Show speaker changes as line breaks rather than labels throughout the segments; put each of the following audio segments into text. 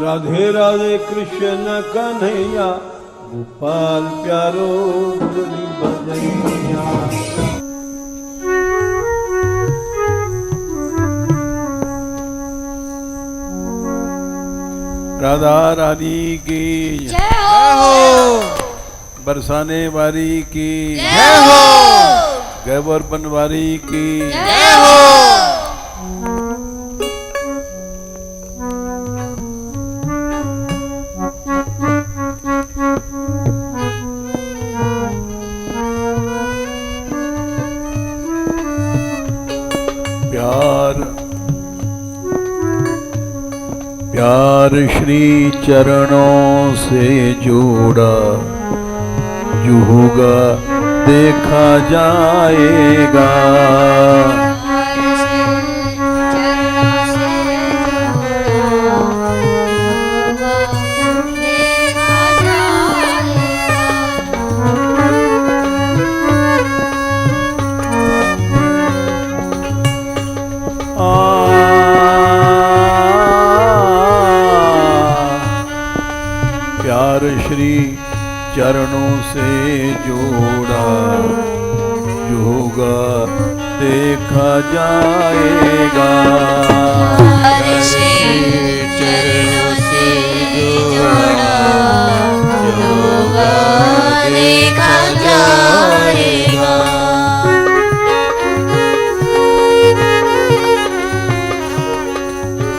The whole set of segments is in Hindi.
राधे राधे कृष्ण कन्हैया गोपाल प्यारो मुरली बजैया। राधा रानी की
जय हो,
बरसाने वाली की
जय हो,
गैबर बनवारी की
जय हो।
प्यार श्री चरणों से जोड़ा जो होगा देखा जाएगा। प्यार श्री चरणों से जोड़ा जो होगा देखा जाएगा।
प्यार श्री चरणों से जोड़ा जो होगा देखा जाएगा।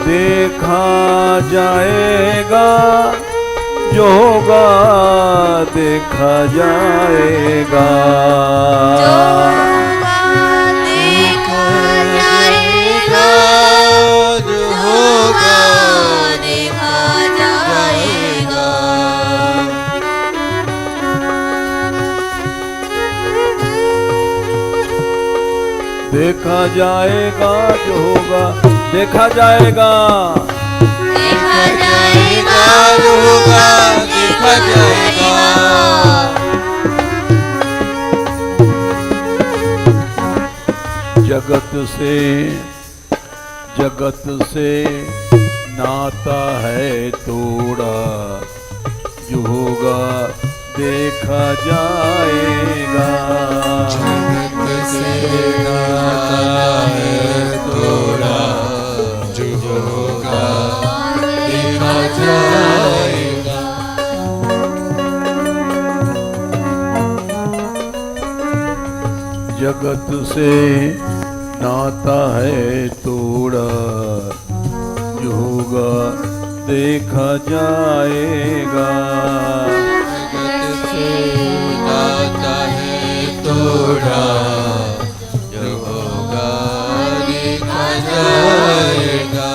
देखा जाएगा जो होगा देखा जाएगा।
जो होगा देखा जाएगा, जो होगा देखा जाएगा।
देखा जाएगा जो होगा देखा जाएगा।
देखा जाएगा जो होगा देखा जाएगा।
जगत से नाता है तोड़ा जो होगा देखा जाएगा।
जगत से नाता है तोड़ा जो होगा देखा जाएगा।
जगत से नाता है तोड़ा जो होगा देखा जाएगा।
जगत से नाता है तोड़ा जो होगा देखा जाएगा।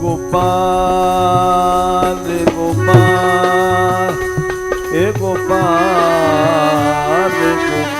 गोपाल गोपाल हे गोपाल गोपाल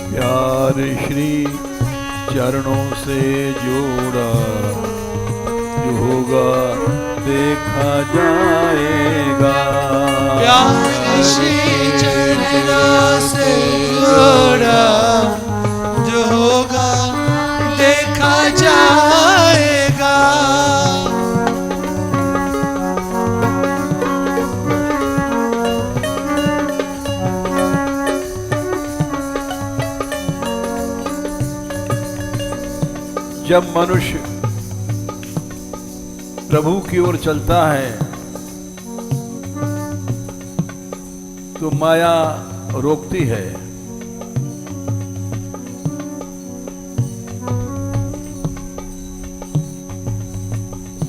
प्यार श्री चरणों से जोड़ा जो होगा देखा जाएगा।
प्यार श्री चरणों से जोड़ा जो होगा देखा जाएगा।
जब मनुष्य प्रभु की ओर चलता है तो माया रोकती है।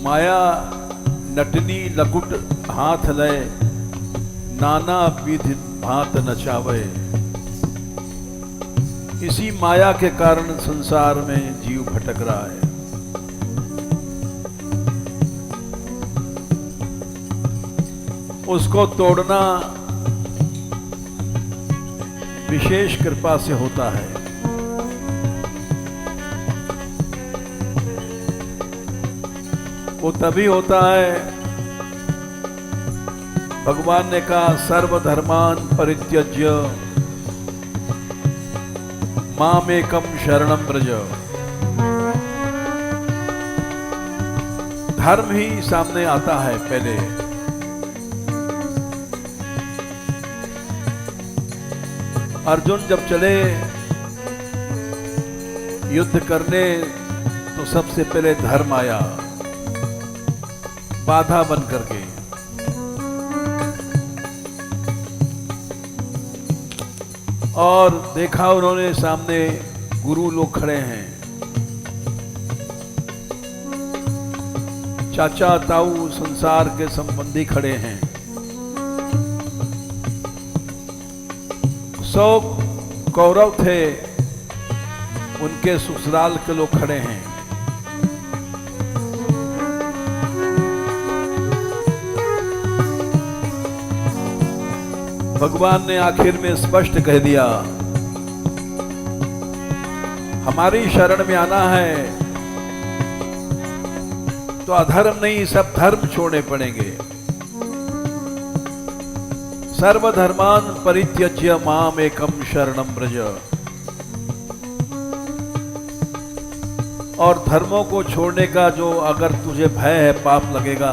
माया नटनी लकुट हाथ लय, नाना विधि भांत नचावे। इसी माया के कारण संसार में जीव भटक रहा है। उसको तोड़ना विशेष कृपा से होता है। वो तभी होता है, भगवान ने कहा सर्वधर्मान परित्यज्य मामेकम शरणम व्रज। धर्म ही सामने आता है पहले। अर्जुन जब चले युद्ध करने तो सबसे पहले धर्म आया बाधा बन करके। और देखा उन्होंने सामने गुरु लोग खड़े हैं, चाचा ताऊ संसार के संबंधी खड़े हैं, 100 कौरव थे उनके ससुराल के लोग खड़े हैं। भगवान ने आखिर में स्पष्ट कह दिया, हमारी शरण में आना है तो अधर्म नहीं सब धर्म छोड़ने पड़ेंगे। सर्वधर्मान परित्यज्य माम एकम शरणम व्रज। और धर्मों को छोड़ने का जो अगर तुझे भय है, पाप लगेगा,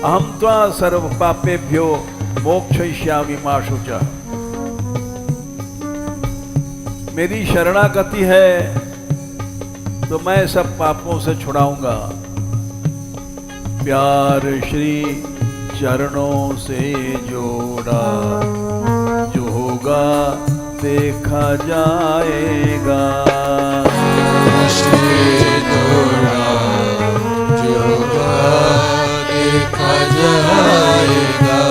अहम त्वा सर्व पापेभ्यो मोक्षयिष्यामि मा शुचः। मेरी शरणागति है तो मैं सब पापों से छुड़ाऊंगा। प्यार श्री चरणों से जोड़ा, जो होगा देखा जाएगा।
देखा जाएगा।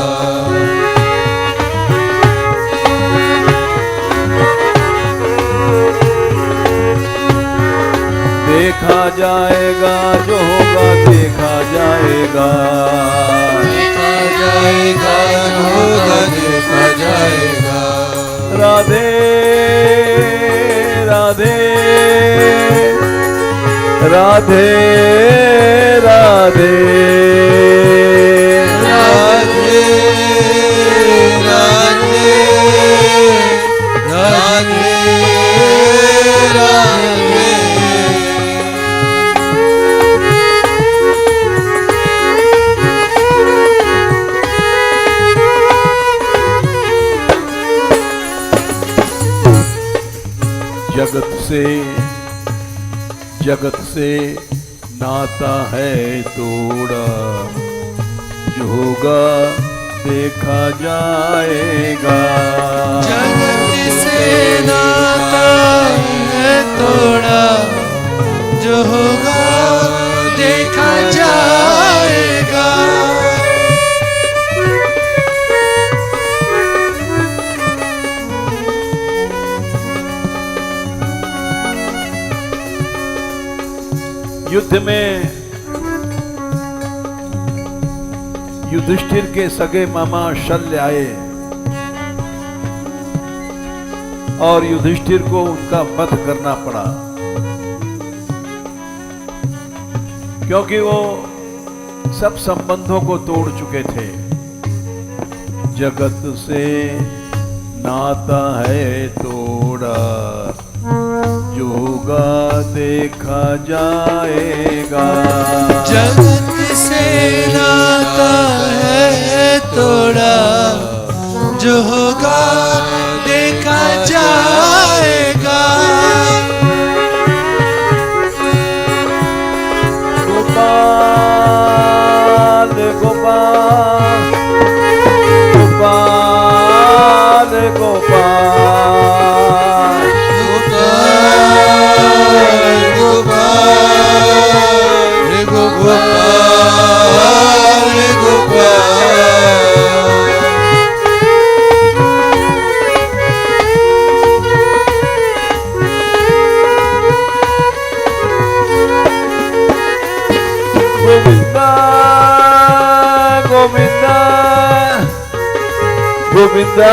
देखा जाएगा जो होगा देखा जाएगा।
देखा जाएगा जो होगा देखा जाएगा।
राधे राधे राधे राधे
राधे राधे राधे राधे।
जगत से नाता है तोड़ा, जो होगा देखा जाएगा।
जगत से नाता है तोड़ा, जो होगा देखा जाएगा।
युद्ध में युधिष्ठिर के सगे मामा शल्य आए और युधिष्ठिर को उनका वध करना पड़ा, क्योंकि वो सब संबंधों को तोड़ चुके थे। जगत से नाता है तोड़ा, जो होगा देखा जाएगा।
जगत से नाता है तोड़ा, जो होगा देखा जाएगा।
गोपाल गोपाल गोविंदा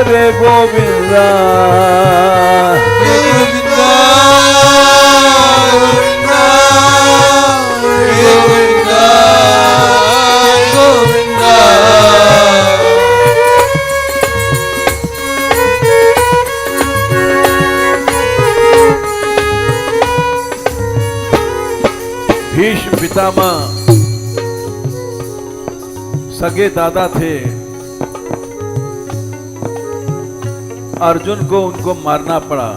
रे गोविंदा
गोविंदा गोविंदा गोविंदा
भीष्म पितामह सगे दादा थे। अर्जुन को उनको मारना पड़ा।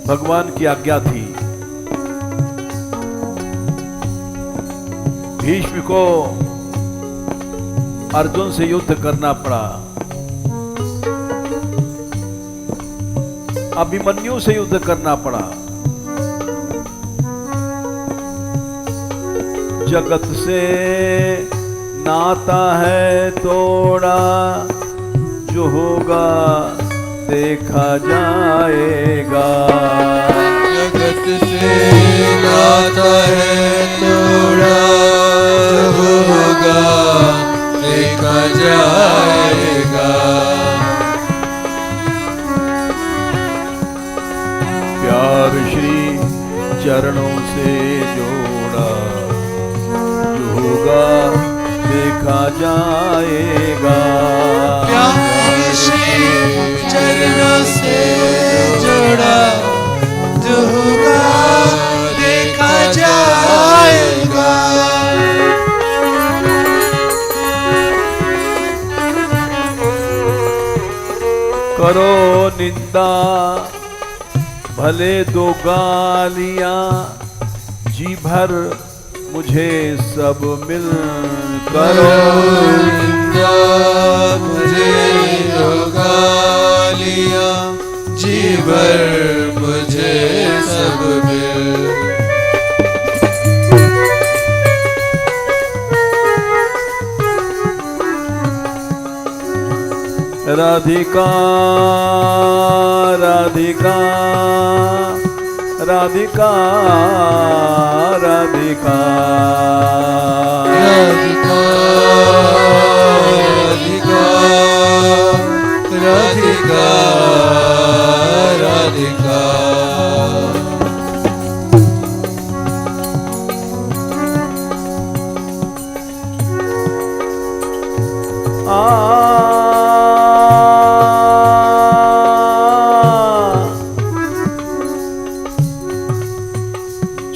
भगवान की आज्ञा थी। भीष्म को अर्जुन से युद्ध करना पड़ा। अभिमन्यु से युद्ध करना पड़ा। जगत से नाता है तोड़ा, जो होगा देखा जाएगा।
जगत से नाता है तोड़ा, जो होगा देखा जाएगा।
प्यार श्री चरणों से जोड़ा, जो होगा देखा जाएगा।
प्यार श्री चरणों से जोड़ा, जो होगा देखा जाएगा।
करो निंदा भले दो गालियां, जी भर मुझे सब मिल करो।
निंदा मुझे दो गालियां, जी भर मुझे सब मिल।
राधिका राधिका राधिका राधिका
राधिका राधिका राधिका राधिका।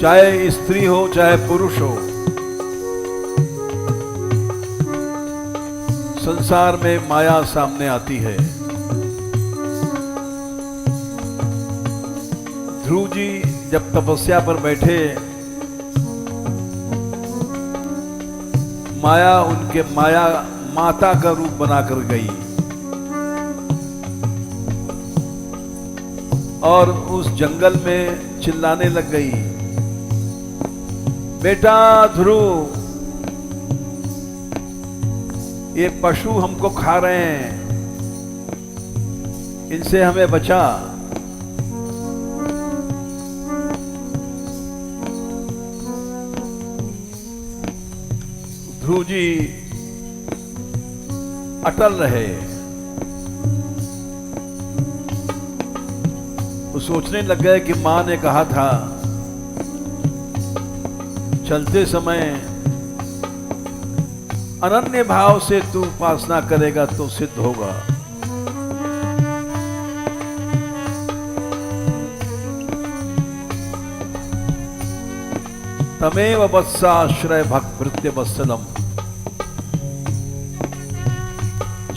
चाहे स्त्री हो चाहे पुरुष हो, संसार में माया सामने आती है। ध्रुव जी जब तपस्या पर बैठे, माया उनके माया माता का रूप बनाकर गई और उस जंगल में चिल्लाने लग गई, बेटा ध्रुव, ये पशु हमको खा रहे हैं, इनसे हमें बचा। ध्रुव जी अटल रहे। वो सोचने लग गए कि मां ने कहा था चलते समय अनन्य भाव से तू उपासना करेगा तो सिद्ध होगा। तमेव वत्साश्रय भक्तभृत्य वत्सलम,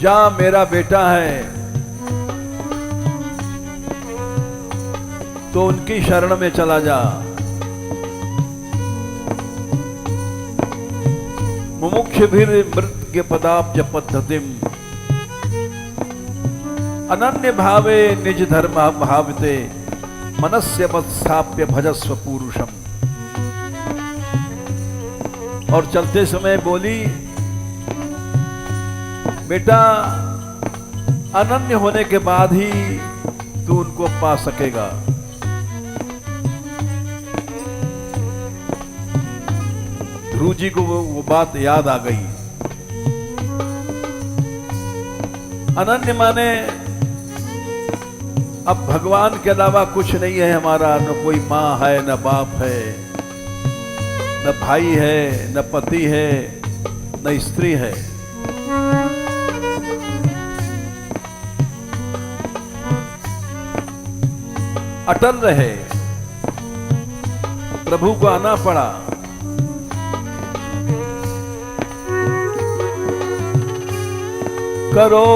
जहां मेरा बेटा है तो उनकी शरण में चला जा। मुमुक्षुभिर मृत्य पदाब्ज पद्धतिम, अनन्य भावे निज धर्म भाविते, मनस्य मत्स्थाप्य भजस्व पुरुषम। और चलते समय बोली, बेटा अनन्य होने के बाद ही तू उनको पा सकेगा। गुरुजी को वो बात याद आ गई। अनन्य माने अब भगवान के अलावा कुछ नहीं है हमारा, न कोई माँ है, न बाप है, न भाई है, न पति है, न स्त्री है। अटल रहे, प्रभु को आना पड़ा। करो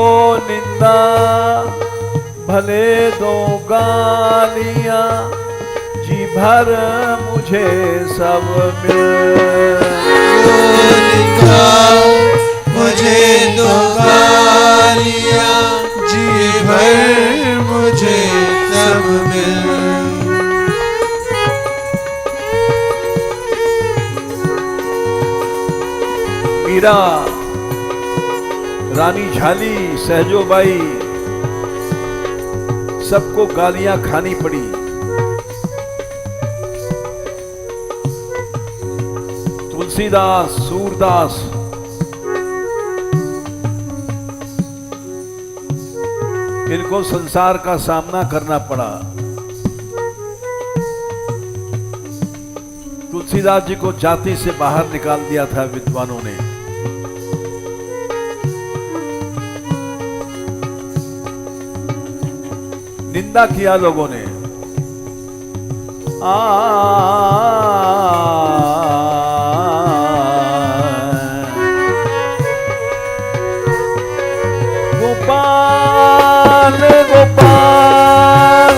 निंदा भले दो गालियां, जी भर मुझे सब मिल।
मुझे दो गालियां, जी भर मुझे सब मिल।
मीरा, रानी झाली, सहजोबाई, सबको गालियां खानी पड़ी। तुलसीदास, सूरदास, इनको संसार का सामना करना पड़ा। तुलसीदास जी को जाति से बाहर निकाल दिया था विद्वानों ने। निंदा किया लोगों ने। गोपाल गोपाल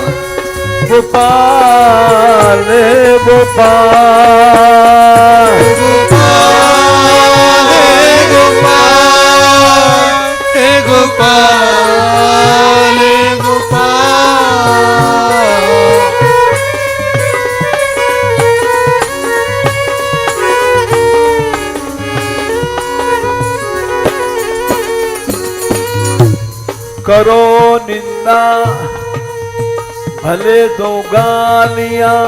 गोपाल गोपाल
गोपाल गोपाल
करो निंदा भले दो गालियां,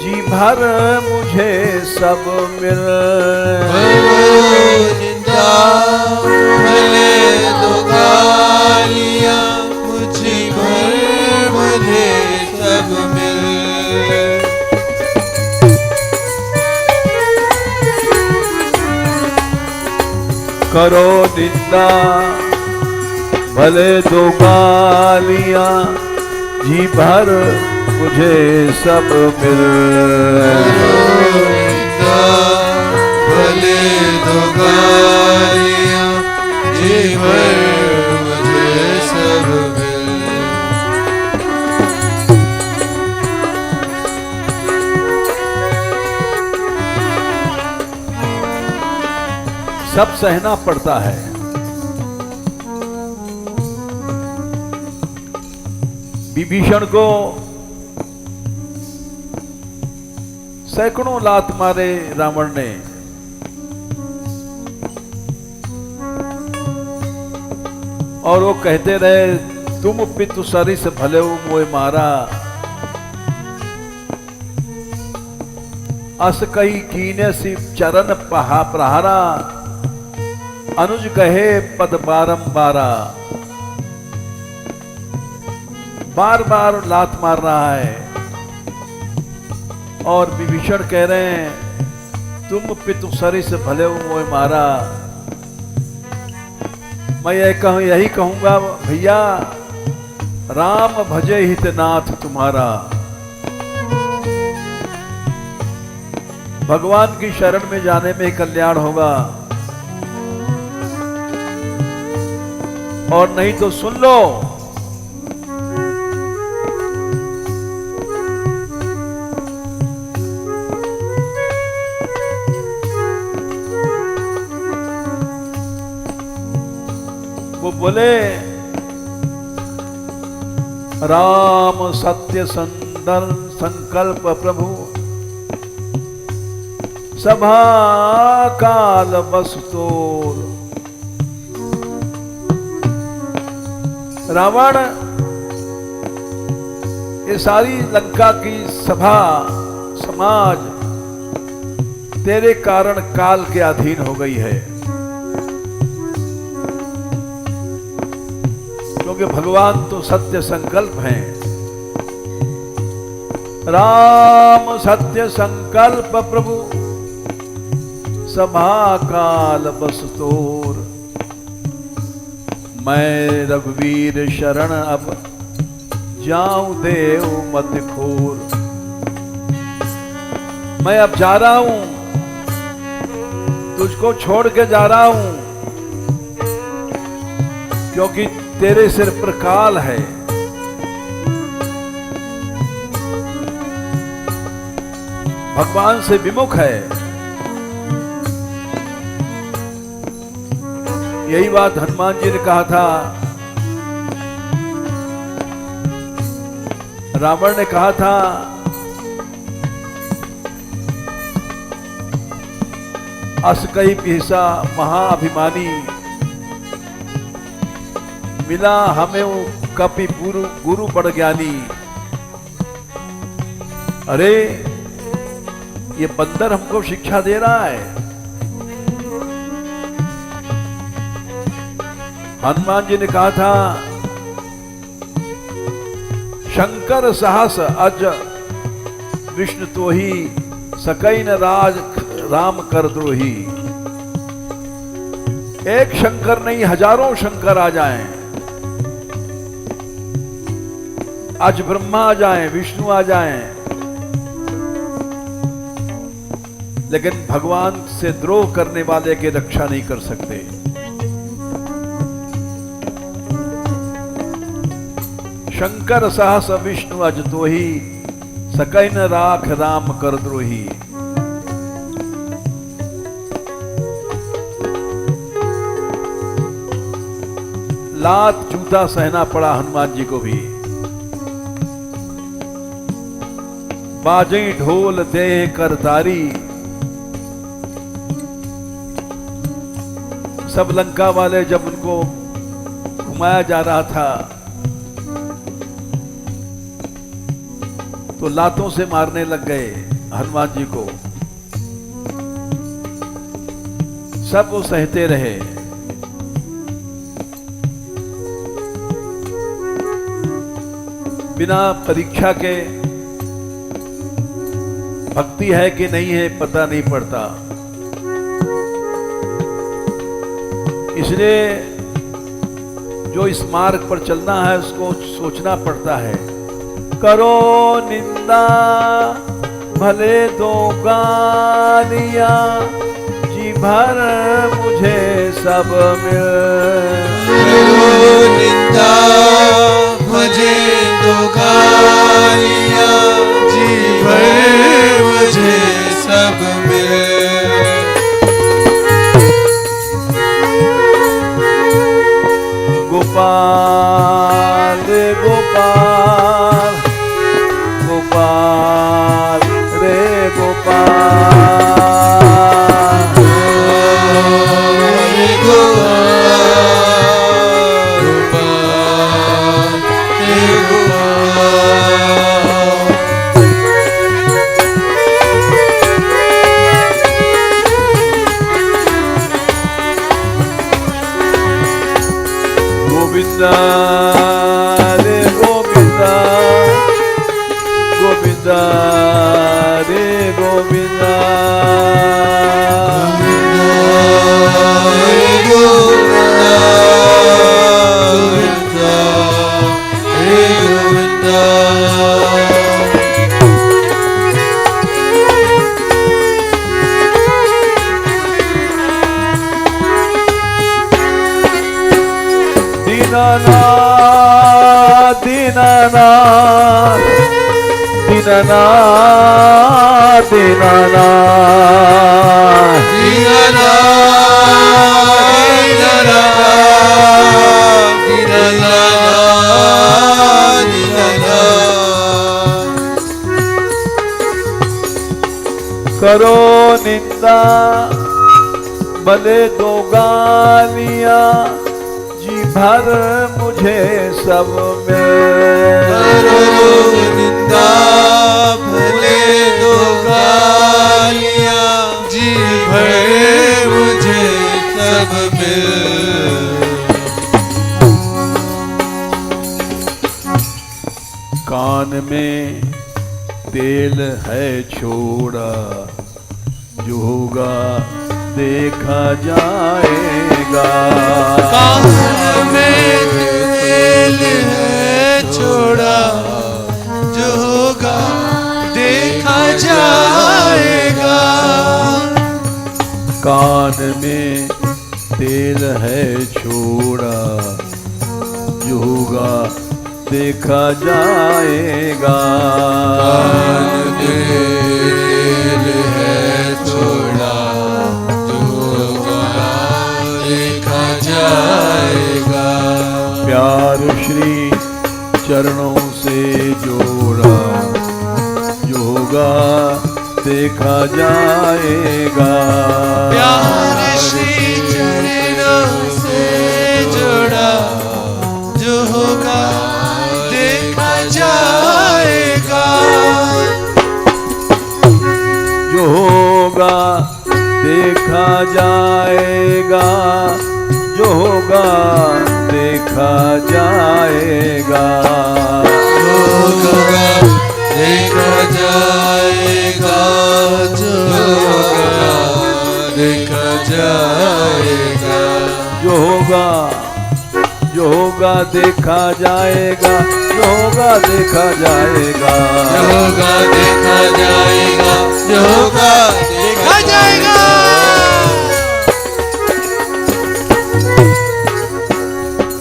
जी भर मुझे सब मिल।
निंदा भले दो गालियां, जी भर मुझे सब मिल।
करो निंदा भले दो गालियां, जी भर मुझे सब मिल।
भले दो गालियां, जी भर मुझे सब मिल।
सब सहना पड़ता है। विभीषण को सैकड़ों लात मारे रावण ने, और वो कहते रहे तुम पितु सरिस भले मोए मारा, अस कही कीने सी चरण पहा प्रहारा, अनुज कहे पद बारंबारा। बार बार लात मार रहा है और विभीषण कह रहे हैं तुम पितु सरिस भले मोए मारा। मैं यही कहूंगा भैया, राम भजे हितनाथ तुम्हारा। भगवान की शरण में जाने में कल्याण होगा, और नहीं तो सुन लो वो बोले राम सत्य संदर संकल्प प्रभु, सभा काल बसतोर। रावण ये सारी लंका की सभा समाज तेरे कारण काल के अधीन हो गई है, क्योंकि भगवान तो सत्य संकल्प हैं। राम सत्य संकल्प प्रभु सभा काल बस तोर। मैं रघुवीर शरण अब जाऊं देव मत खोर। मैं अब जा रहा हूं, तुझको छोड़ के जा रहा हूं, क्योंकि तेरे सिर पर काल है। भगवान से विमुख है। यही बात हनुमान जी ने कहा था। रावण ने कहा था अस कई पिसा महाअभिमानी, मिला हमें वो कपि गुरु बड़ ज्ञानी। अरे ये बंदर हमको शिक्षा दे रहा है। हनुमान जी ने कहा था शंकर साहस अज विष्णु तो ही, सकई न राज राम कर द्रोही। एक शंकर नहीं हजारों शंकर आ जाएं, आज ब्रह्मा आ जाएं, विष्णु आ जाएं, लेकिन भगवान से द्रोह करने वाले की रक्षा नहीं कर सकते। शंकर सहस विष्णु अज तोही, सकई न राख राम कर द्रोही। लात जूता सहना पड़ा हनुमान जी को भी। बाजई ढोल दे करतारी, सब लंका वाले जब उनको घुमाया जा रहा था तो लातों से मारने लग गए हनुमान जी को। सब वो सहते रहे। बिना परीक्षा के भक्ति है कि नहीं है पता नहीं पड़ता। इसलिए जो इस मार्ग पर चलना है उसको सोचना पड़ता है। करो निंदा भले दो गालिया, जी भर मुझे सब मिल।
करो निंदा मुझे दो गालिया, जी भर मुझे सब मिल।
गोपाल गोपाल गोपाल रे गोपाल, गोविंदा रे गोविंदा, गोविंदा रे गोविंदा, दीनानाथ दीनानाथ दीनानाथ दीनानाथ करो निंदा भले दो गालियां, जी भर मुझे सब में।
करो निंदा भले दो गालियां, जी भर मुझे सब मिल।
कान में तेल है छोड़ा, जो होगा देखा जाएगा।
कान में तेल है छोड़ा, जो होगा देखा जाएगा।
कान में तेल है छोड़ा, जो होगा देखा जाएगा।
कान में तेल है छोड़ा, जो होगा देखा जाएगा।
प्यार श्री चरणों से जोड़ा, जो होगा देखा जाएगा।
प्यार श्री चरणों से जोड़ा, जो होगा देखा जाएगा।
जो होगा देखा जाएगा, जो होगा देखा जाएगा।
जो होगा देखा जाएगा, जो होगा देखा जाएगा।
जो होगा देखा जाएगा, जो होगा देखा जाएगा।
जो होगा देखा जाएगा, जो होगा देखा जाएगा।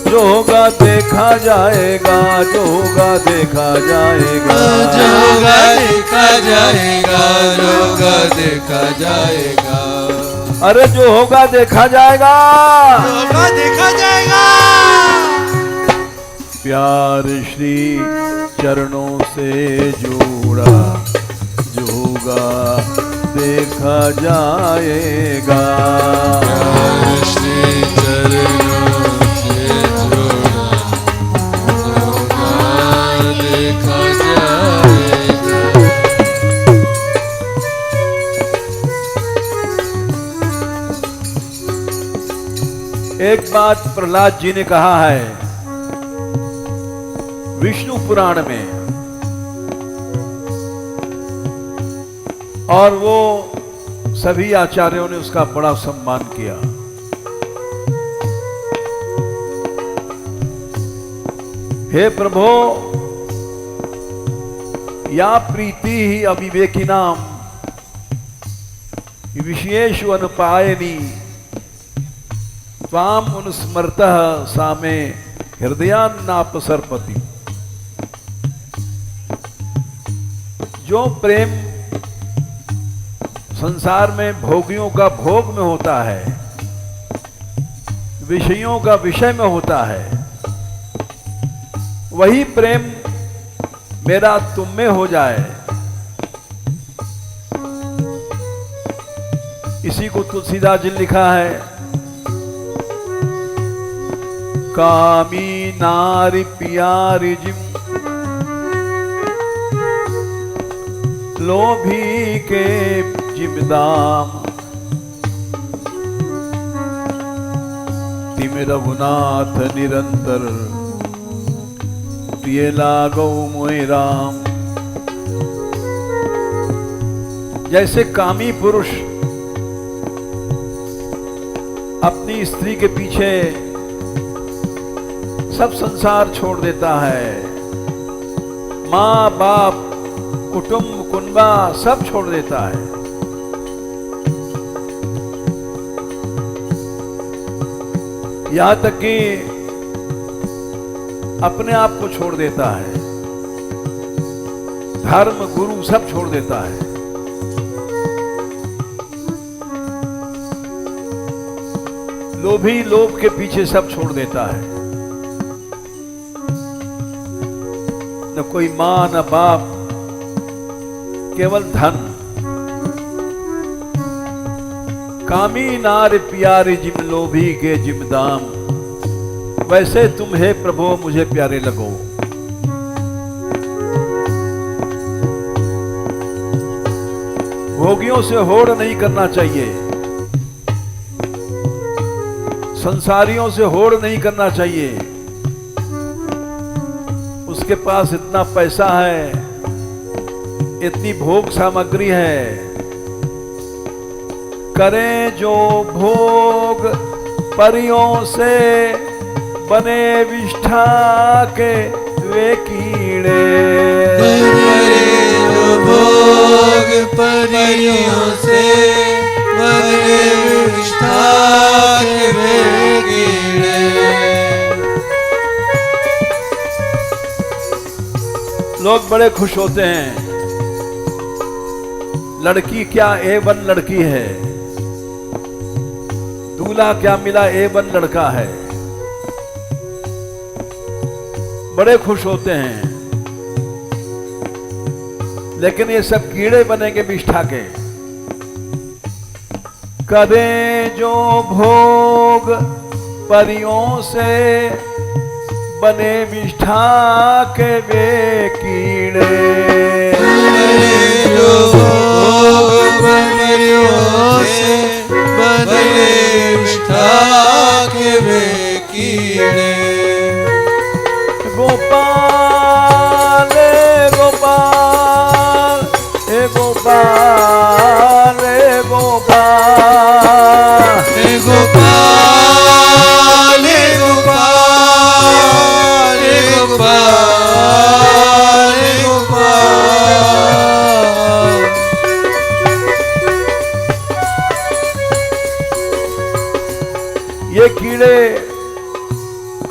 जो होगा देखा जाएगा, जो होगा देखा जाएगा।
जो होगा देखा जाएगा, जो होगा देखा जाएगा।
अरे जो होगा देखा जाएगा,
जो होगा देखा जाएगा।
प्यार श्री चरणों से जोड़ा, जो होगा देखा जाएगा।
प्यार श्री चरणों से जोड़ा, जो होगा देखा जाएगा।
एक बात प्रहलाद जी ने कहा है विष्णु पुराण में, और वो सभी आचार्यों ने उसका बड़ा सम्मान किया। हे प्रभो, या प्रीति ही अविवेकिनाम विशेषु अनुपायनी त्वाम अनुस्मृतः सामे हृदयान्नापसर्पति। जो प्रेम संसार में भोगियों का भोग में होता है, विषयों का विषय में होता है, वही प्रेम मेरा तुम में हो जाए, इसी को तुलसीदास जी ने लिखा है। कामी नारी प्यारी जिम लोभी के जिमदाम, तिम रघुनाथ निरंतर प्रिय लागो मोहि राम। जैसे कामी पुरुष अपनी स्त्री के पीछे सब संसार छोड़ देता है, माँ बाप कुटुंब कुनबा सब छोड़ देता है, यहां तक कि अपने आप को छोड़ देता है, धर्म गुरु सब छोड़ देता है। लोभी लोभ के पीछे सब छोड़ देता है, न कोई मां न बाप, केवल धन। कामी नार प्यारे जिम लोभी के जिम दाम, वैसे तुम हे प्रभु मुझे प्यारे लगो। भोगियों से होड़ नहीं करना चाहिए, संसारियों से होड़ नहीं करना चाहिए। उसके पास इतना पैसा है, इतनी भोग सामग्री है, करें जो भोग परियों से बने विष्ठा के वे कीड़े।
जो भोग परियों से बने विष्ठा के वे कीड़े।
लोग बड़े खुश होते हैं, लड़की क्या A1 लड़की है, दूल्हा क्या मिला A1 लड़का है, बड़े खुश होते हैं। लेकिन ये सब कीड़े बनेंगे विष्ठा के। करें जो भोग परियों से बने विष्ठा के वे कीड़े।
जो भोग परियों से बने विष्ठा के वे कीड़े।
गोपाल गोपाल हे गोपाल हे गोपाल
हे गोपाल हे गोपाल हे गोपाल हे गोपाल।
ये कीड़े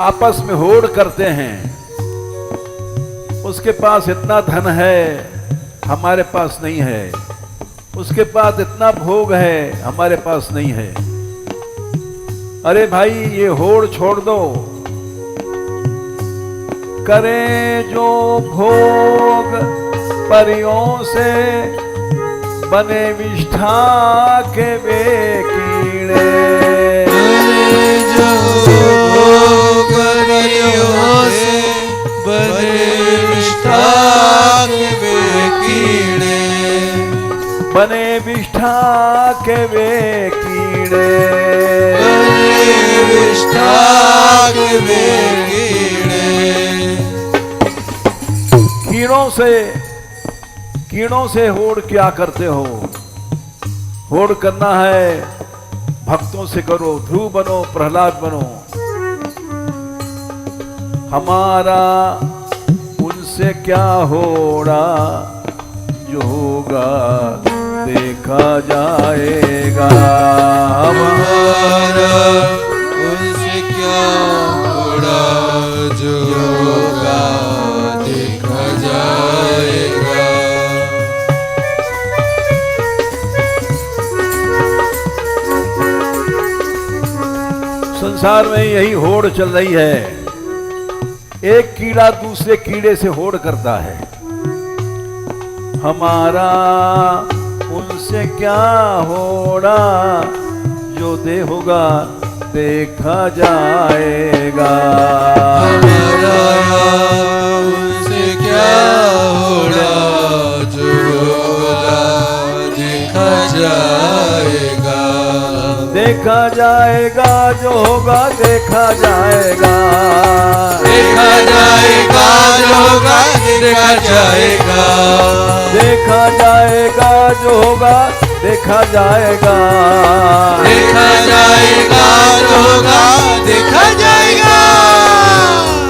आपस में होड़ करते हैं। उसके पास इतना धन है, हमारे पास नहीं है। उसके पास इतना भोग है, हमारे पास नहीं है। अरे भाई, ये होड़ छोड़ दो। करें जो भोग परियों से बने विष्ठा के वे कीड़े।
जो भोग परियों से बने विष्ठा के वे कीड़े।
बने विष्ठा के वे कीड़े।
बने विष्ठा के वे कीड़े।
कीड़ों से होड़ क्या करते हो? होड़ करना है भक्तों से करो, ध्रुव बनो, प्रहलाद बनो। हमारा उनसे क्या होड़ा, जो होगा देखा जाएगा।
हमारा उनसे क्या होड़ा, जो होगा देखा जाएगा।
संसार में यही होड़ चल रही है। एक कीड़ा दूसरे कीड़े से होड़ करता है। हमारा उनसे क्या होड़ा, जो दे होगा देखा जाएगा।
हमारा उनसे क्या होड़ा, जो होगा देखा जाएगा।
देखा जाएगा, जो होगा देखा जाएगा।
देखा जाएगा, जो होगा देखा जाएगा।
देखा जाएगा, जो होगा देखा जाएगा।
देखा जाएगा, जो होगा देखा जाएगा।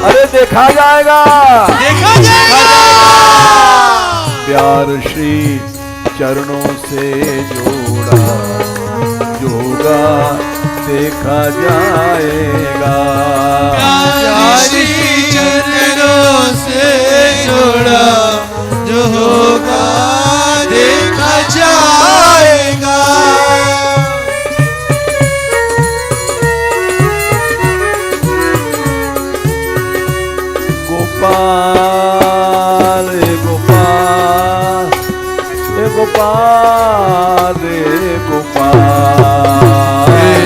अरे देखा जाएगा,
देखा जाएगा।
प्यार श्री चरणों से जोड़ा, जो होगा देखा जाएगा।
प्यार श्री चरणों से जोड़ा, जो होगा देखा जाएगा।
गोपाल गोपाल हे गोपाल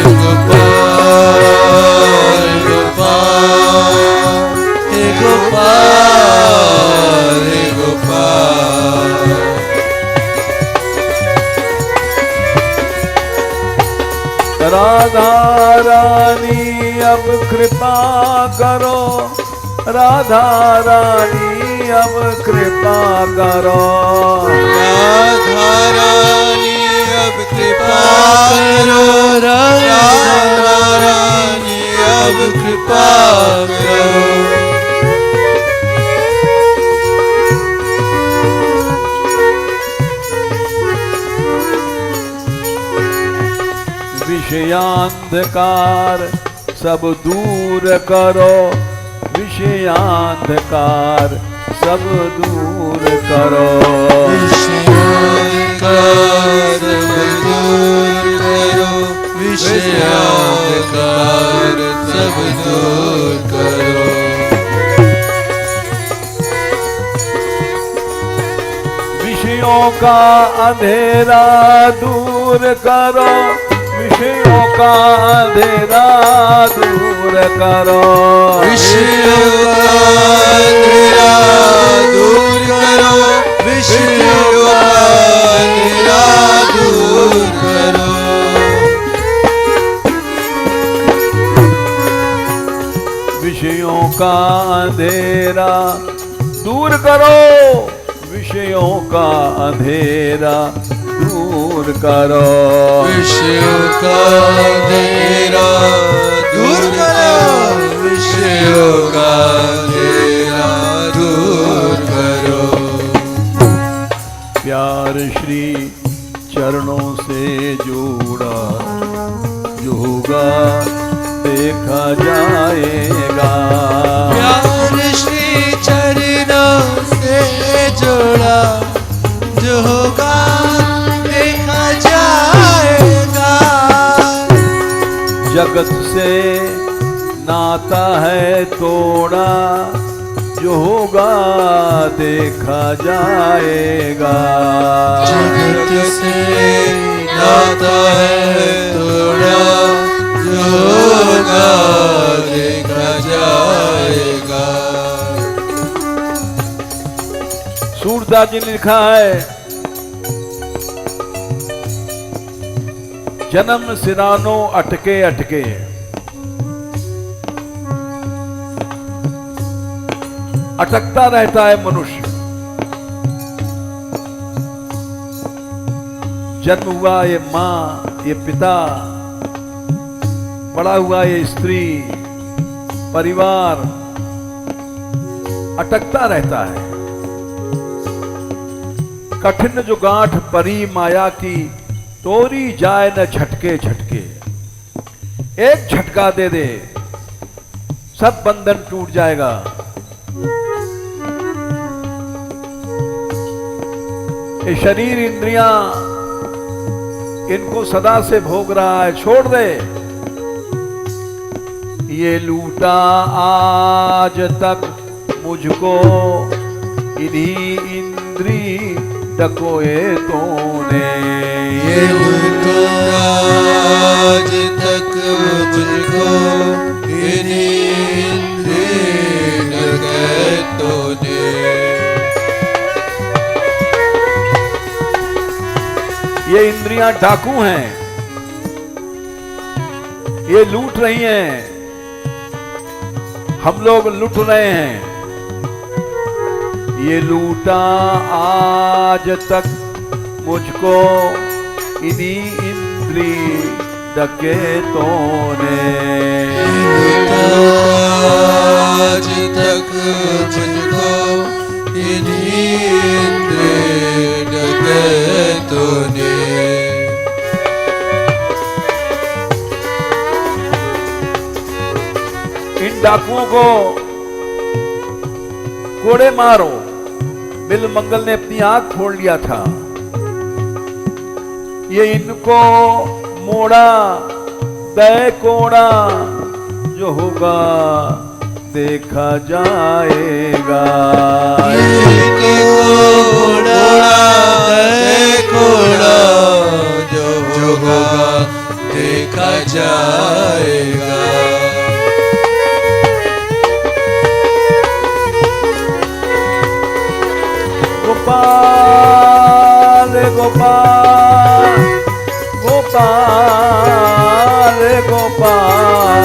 गोपाल
गोपाल गोपाल हे गोपाल हे गोपाल।
राधा रानी अब कृपा करो, राधा रानी अब कृपा करो,
राधा रानी अब कृपा करो, राधा रानी अब कृपा करो।
विषयांधकार सब दूर करो, विषयांधकार सब दूर करो,
विषयांधकार सब दूर करो, विषयांधकार सब दूर करो।
विषयों का अंधेरा दूर करो, विषयों का अंधेरा दूर करो,
विषयों का अंधेरा दूर करो, विषयों का अंधेरा दूर करो।
विषयों का अंधेरा दूर करो, विषयों का अंधेरा दूर करो,
विषयों का अंधेरा दूर करो, विषयों का अंधेरा दूर करो।
प्यार श्री चरणों से जोड़ा, जो होगा देखा जाएगा,
प्यार श्री चरणों से जोड़ा, जो होगा देखा जाएगा।
जगत से नाता है तोड़ा, जो होगा देखा जाएगा,
जगत से नाता है तोड़ा, जो होगा देखा जाएगा।
सूरदास जी ने लिखा है, जन्म सिरानो अटके अटके, अटकता रहता है मनुष्य। जन्म हुआ ये माँ, ये पिता, बड़ा हुआ ये स्त्री, परिवार, अटकता रहता है। कठिन जो गांठ परी माया की, तोरी जाए न झटके झटके। एक झटका दे दे, सब बंधन टूट जाएगा। ये शरीर इंद्रियां, इनको सदा से भोग रहा है, छोड़ दे। ये लूटा आज तक मुझको इन्हीं इंद्री डकोएतों ने,
ये लूटा आज तक मुझको इन्हीं इंद्री डकैतों ने।
ये इंद्रियां डाकू हैं, ये लूट रही हैं, हम लोग लूट रहे हैं। ये लूटा आज तक मुझको इन्हीं इंद्री डकैतों ने,
आज तक मुझको इन्हीं इंद्री डकैतों ने।
इन डाकुओं को कोड़े मारो। बिल मंगल ने अपनी आंख फोड़ लिया था। ये इनको मोड़ा दे कोड़ा, जो होगा देखा जाएगा।
इनको मोड़ा दे कोड़ा, जो होगा देखा जाएगा।
गोपाल गोपाल गोपाल गोपाल
गोपाल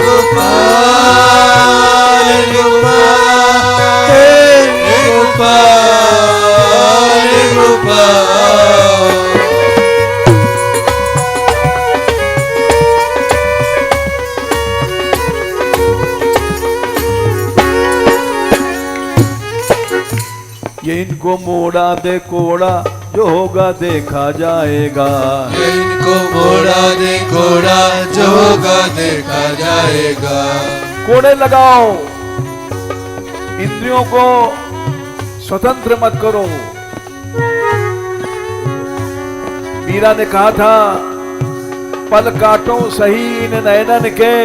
गोपाल हे गोपाल गोपाल
ये इनको मोड़ा दे कोड़ा जो होगा देखा जाएगा।
इनको मोड़ा दे कोड़ा जो होगा देखा जाएगा।
कोड़े लगाओ, इंद्रियों को स्वतंत्र मत करो। मीरा ने कहा था पल काटो सही इन नयनन के,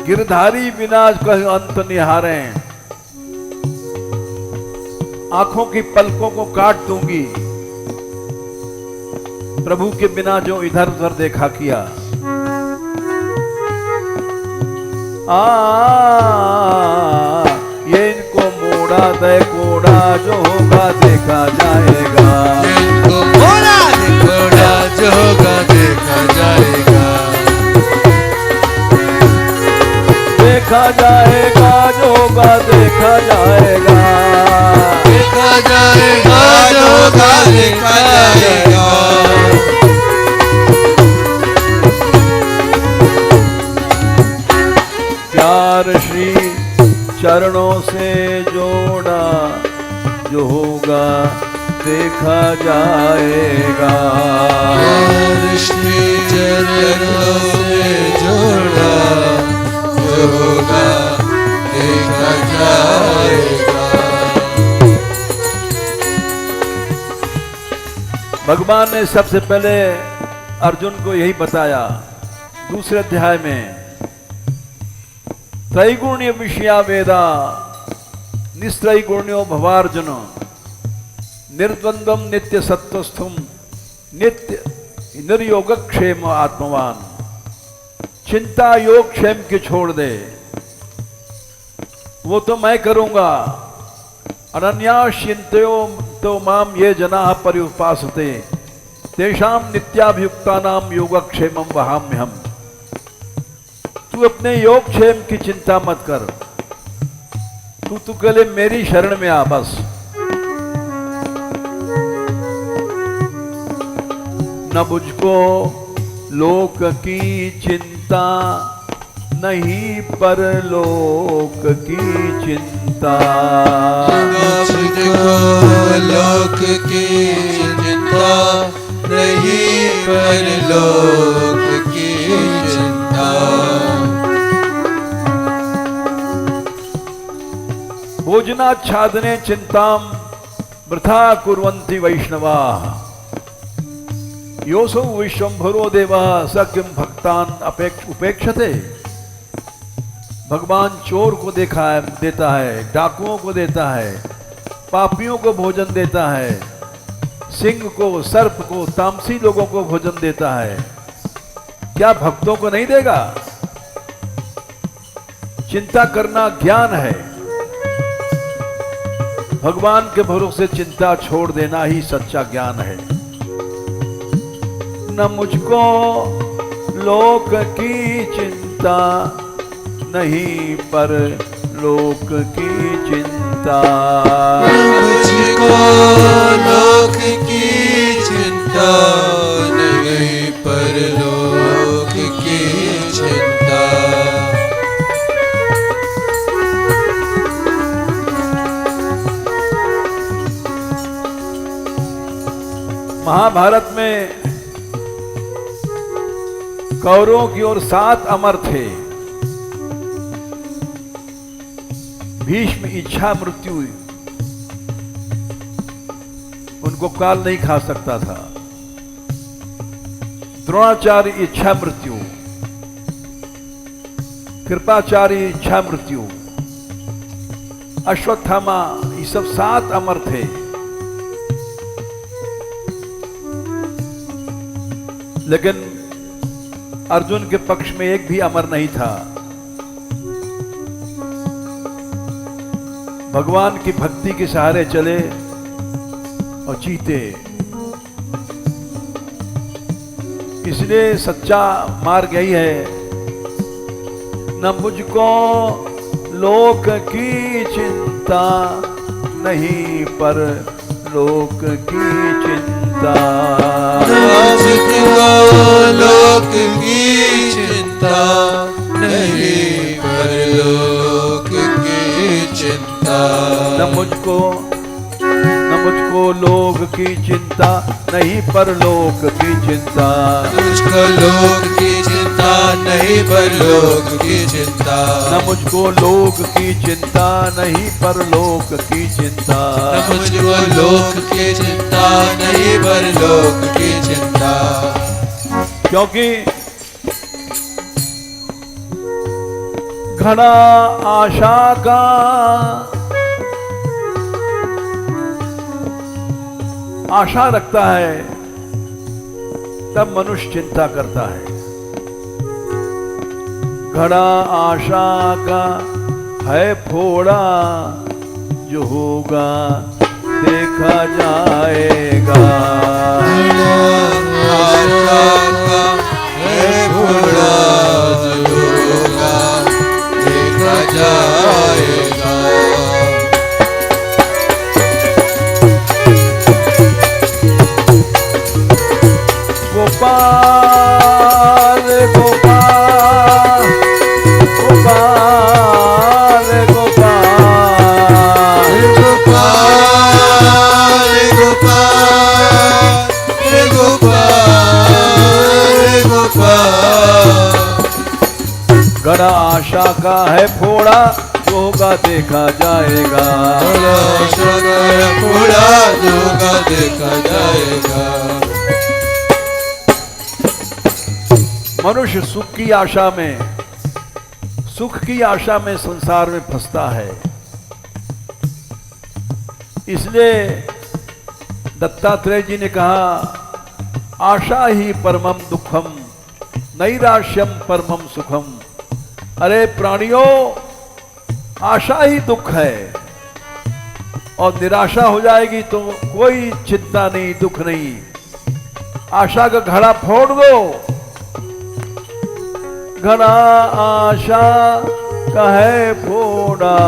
गिरधारी विनाश का अंत निहारे। आंखों की पलकों को काट दूंगी, प्रभु के बिना जो इधर उधर देखा किया। ये इनको मोड़ा दे कोड़ा जो होगा देखा जाएगा।
इनको मोड़ा दे कोड़ा जो होगा देखा जाएगा।
देखा जाएगा जो होगा देखा जाएगा।
देखा जाएगा जो होगा देखा जाएगा।
प्यार श्री चरणों से जोड़ा जो होगा देखा जाएगा।
प्यार श्री चरणों से जोड़ा जो होगा देखा जाएगा।
भगवान ने सबसे पहले अर्जुन को यही बताया दूसरे अध्याय में, त्रैगुण्य विषया वेदा निस्त्रैगुण्यो भवार्जुन, निर्द्वंद्वम नित्य सत्वस्थम नित्य निर्योगक्षेम आत्मवान। चिंता योग क्षेम की छोड़ दे, वो तो मैं करूंगा। अनन्याश्चिंतयो तो माम ये जना पर्युपासते, तेषाम नित्याभियुक्तानाम योगक्षेमं वहाम्यहम्। तू अपने योग क्षेम की चिंता मत कर, तू केवल मेरी शरण में आ बस। न मुझको लोक की चिंता नहीं पर लोक की चिंता।
मुझको लोक की चिंता नहीं पर लोक की चिंता।
भोजनाच्छादने चिंताम वृथा कुर्वन्ति वैष्णवाः, योऽसौ विश्वम्भरो देवः स किं भक्तान् उपेक्षते। भगवान चोर को देता है, डाकुओं को देता है, पापियों को भोजन देता है, सिंह को, सर्प को, तामसी लोगों को भोजन देता है, क्या भक्तों को नहीं देगा? चिंता करना ज्ञान है, भगवान के भरोसे चिंता छोड़ देना ही सच्चा ज्ञान है। न मुझको लोक की चिंता नहीं पर लोक की चिंता।
मुझको लोक की चिंता नहीं पर लोक की चिंता।
महाभारत में कौरवों की ओर 7 अमर थे। भीष्म इच्छा मृत्यु, उनको काल नहीं खा सकता था। द्रोणाचार्य इच्छा मृत्यु, कृपाचार्य इच्छा मृत्यु, अश्वत्थामा, ये सब 7 अमर थे। लेकिन अर्जुन के पक्ष में एक भी अमर नहीं था। भगवान की भक्ति के सहारे चले और जीते। इसलिए सच्चा मार्ग यही है, न मुझको लोक की चिंता, नहीं पर लोक की चिंता।
मुझको लोक की चिंता, नहीं पर लोक की चिंता।
न मुझको लोक की चिंता, नहीं पर लोक की चिंता।
मुझको लोक की चिंता, नहीं पर लोक की चिंता।
न मुझको लोक की चिंता, नहीं पर लोक की चिंता।
न मुझको लोक की चिंता, नहीं पर लोक की चिंता।
क्योंकि घड़ा आशा का आशा रखता है, तब मनुष्य चिंता करता है। घड़ा आशा का है फोड़ा, जो होगा देखा जाएगा।
आशा का है फोड़ा, जो होगा देखा जाएगा।
गोपाल गोपाल गोपाल गोपाल
गोपाल गोपाल गोपाल गोपाल।
घड़ा आशा का है फोड़ा, जो होगा देखा जाएगा।
घड़ा आशा का है फोड़ा, जो होगा देखा जाएगा।
मनुष्य सुख की आशा में संसार में फंसता है। इसलिए दत्तात्रेय जी ने कहा, आशा ही परमम दुखम, नैराश्यम परमम सुखम। अरे प्राणियों, आशा ही दुख है, और निराशा हो जाएगी तो कोई चिंता नहीं, दुख नहीं। आशा का घड़ा फोड़ दो। घड़ा आशा का है फोड़ा,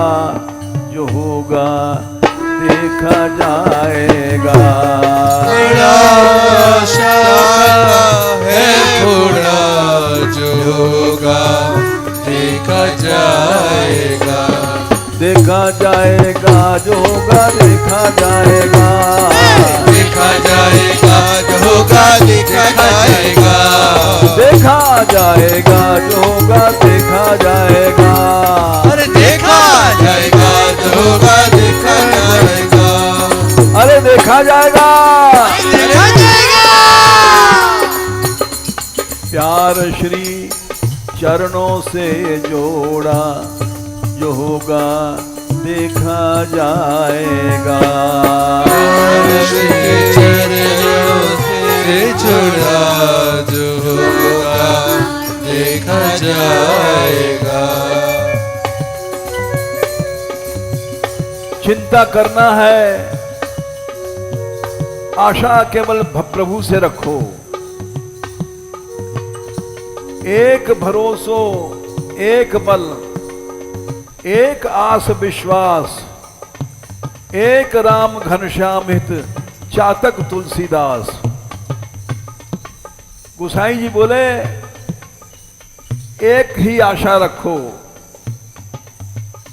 जो होगा देखा जाएगा।
घड़ा आशा है फोड़ा, जो होगा देखा जाएगा।
देखा जाएगा, जो होगा देखा जाएगा।
देखा जाएगा, जो होगा देखा जाएगा।
देखा जाएगा, जो होगा देखा जाएगा।
अरे देखा जाएगा, जो होगा देखा जाएगा।
अरे देखा जाएगा,
देखा जाएगा।
प्यार श्री चरणों से जोड़ा, जो होगा देखा जाएगा।
चरणों से जोड़ा, जो होगा देखा जाएगा।
चिंता करना है, आशा केवल प्रभु से रखो। एक भरोसो, एक बल, एक आस विश्वास, एक राम घनश्याम हित, चातक तुलसीदास। गोसाई जी बोले, एक ही आशा रखो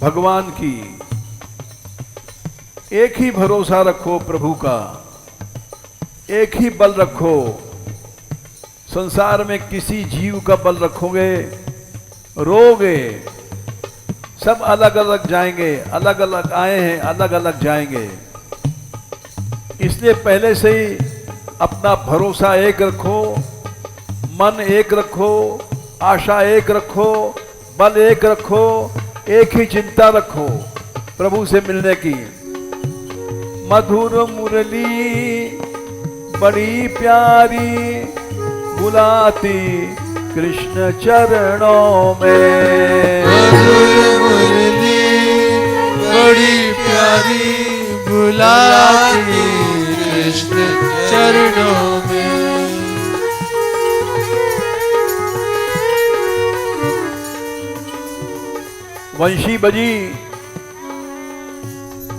भगवान की, एक ही भरोसा रखो प्रभु का, एक ही बल रखो। संसार में किसी जीव का बल रखोगे, रोगे। सब अलग अलग जाएंगे, अलग अलग आए हैं, अलग अलग जाएंगे। इसलिए पहले से ही अपना भरोसा एक रखो, मन एक रखो, आशा एक रखो, बल एक रखो, एक ही चिंता रखो प्रभु से मिलने की। मधुर मुरली बड़ी प्यारी, बुलाती कृष्ण चरणों में।
मधुर मुरली बड़ी प्यारी, बुलाती कृष्ण चरणों में।
वंशी बजी,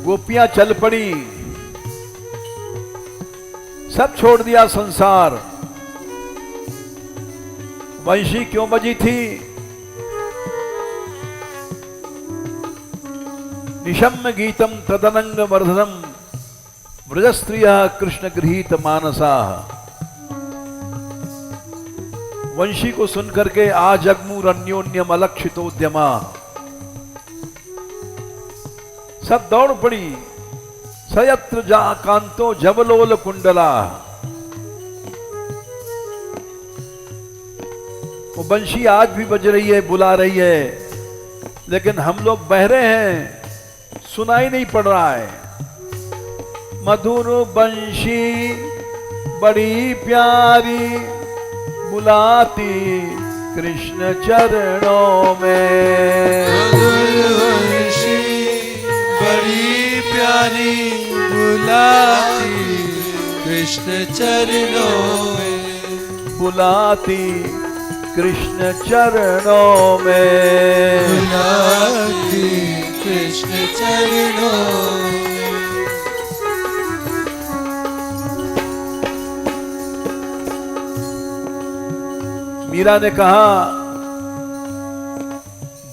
गोपियां चल पड़ी, सब छोड़ दिया संसार। वंशी क्यों बजी थी? निशम्य गीतम तदनंग वर्धनम व्रजस्त्रिया कृष्ण गृहीत मानसा। वंशी को सुनकर के आजगमूर अन्योन्यम अलक्षितोद्यमा, सब दौड़ पड़ी। सयत्र जा कांतो जबलोल कुंडला। वो बंशी आज भी बज रही है, बुला रही है, लेकिन हम लोग बहरे हैं, सुनाई नहीं पड़ रहा है। मधुर बंशी बड़ी प्यारी बुलाती कृष्ण चरणों में।
मधुर वंशी बड़ी प्यारी बुलाती कृष्ण चरणों में।
बुलाती कृष्ण चरणों में।
बुलाती कृष्ण चरणों में।
मीरा ने कहा,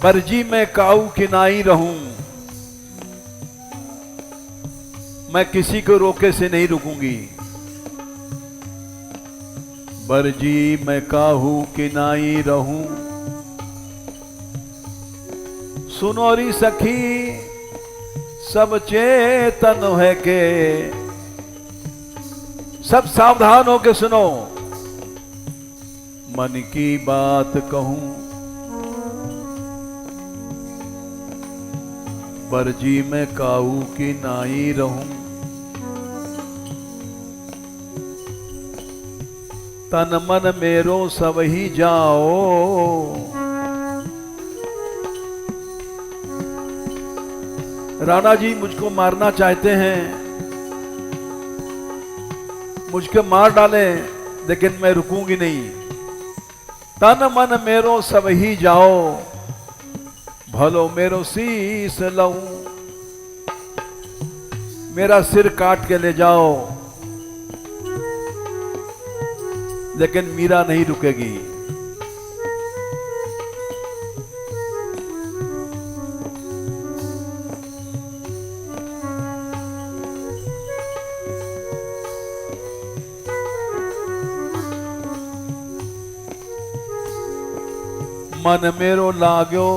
बरजी मैं काऊ किनाई रहूं, मैं किसी को रोके से नहीं रुकूंगी। बरजी मैं काहू किनाई रहूं, सुनोरी सखी सब चेतन है के। सब सावधान हो के सुनो, मन की बात कहूं। बरजी मैं काऊ की नाई रहूं, तन मन मेरो सब ही जाओ। राणा जी मुझको मारना चाहते हैं, मुझको मार डालें, लेकिन मैं रुकूंगी नहीं। तन मन मेरो सब ही जाओ, भलो मेरो शीस लऊं। मेरा सिर काट के ले जाओ, लेकिन मीरा नहीं रुकेगी। मन मेरो लाग्यो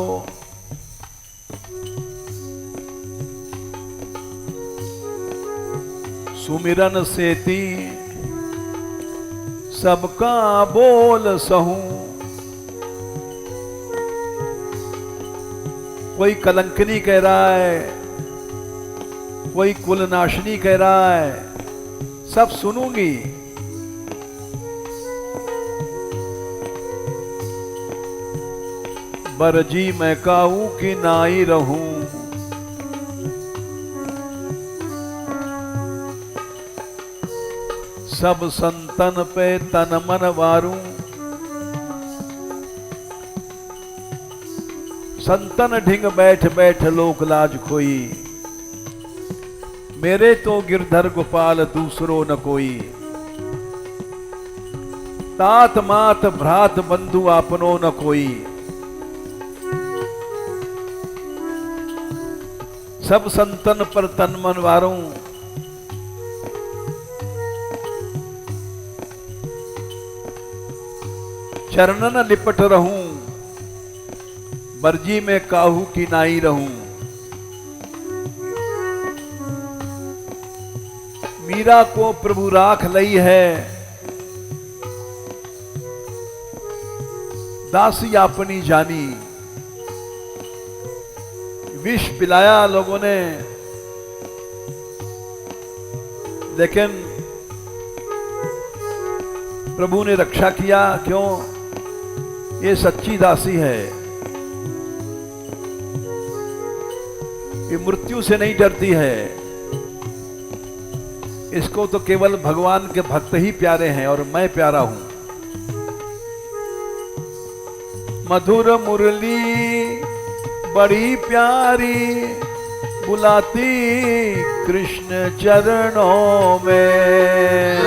सुमिरन सेती, सबका बोल सहूं। कोई कलंकनी कह रहा है, कोई कुलनाशनी कह रहा है, सब सुनूंगी। बरजी मैं काऊ की नाई रहूं, सब संतन पे तन मन वारूं। संतन ढिंग बैठ बैठ लोक लाज खोई, मेरे तो गिरधर गोपाल दूसरो न कोई। तात मात भ्रात बंधु आपनो न कोई, सब संतन पर तन मन वारूं। चरणन लिपट रहूं, बरजी में काहू की नाई रहूं। मीरा को प्रभु राख लई है, दासी अपनी जानी। विष पिलाया लोगों ने, लेकिन प्रभु ने रक्षा किया। क्यों? ये सच्ची दासी है, ये मृत्यु से नहीं डरती है। इसको तो केवल भगवान के भक्त ही प्यारे हैं, और मैं प्यारा हूं। मधुर मुरली बड़ी प्यारी बुलाती कृष्ण चरणों में।